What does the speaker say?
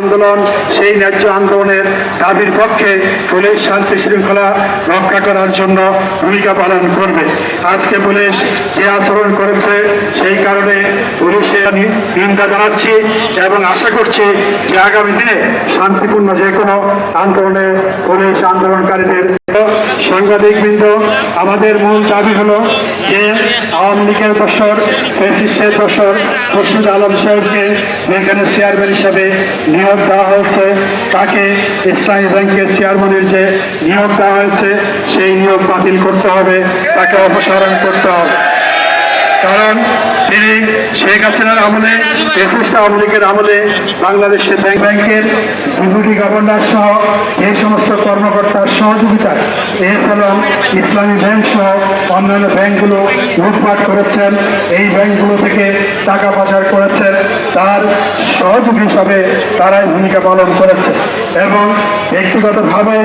আন্দোলন, সেই ন্যায্য আন্দোলনের দাবির পক্ষে পুলিশ শান্তি শৃঙ্খলা রক্ষা করার জন্য ভূমিকা পালন করবে। আজকে পুলিশ যে আচরণ করেছে সেই কারণে পুলিশের নিন্দা জানাচ্ছি এবং আশা করছি যে আগামী দিনে শান্তিপূর্ণ যে কোনো আন্দোলনে পুলিশ আন্দোলনকারীদের। সাংবাদিকবৃন্দ, আমাদের মূল দাবি হলো যে আওয়ামী লীগের দোসর, ফ্যাসিস্টের দোসর খুরশিদ আলম সাহেবকে যেখানে চেয়ারম্যান হিসাবে নিয়োগ দেওয়া হয়েছে, তাকে ইসলামী ব্যাংকের চেয়ারম্যানের যে নিয়োগ দেওয়া হয়েছে সেই নিয়োগ বাতিল করতে হবে, তাকে অপসারণ করতে হবে। কারণ তিনি শেখ হাসিনার আমলে, ফ্যাসিস্ট আওয়ামী লীগের আমলে বাংলাদেশের ব্যাংকের ডেপুটি গভর্নর সহ যে সমস্ত কর্মকর্তার সহযোগিতায় এছাড়াও ইসলামী ব্যাংক সহ অন্যান্য ব্যাংকগুলো লুটপাট করেছেন, এই ব্যাংকগুলো থেকে টাকা পাচার করেছেন, তার সহযোগী হিসাবে তারাই ভূমিকা পালন করেছে এবং ব্যক্তিগতভাবে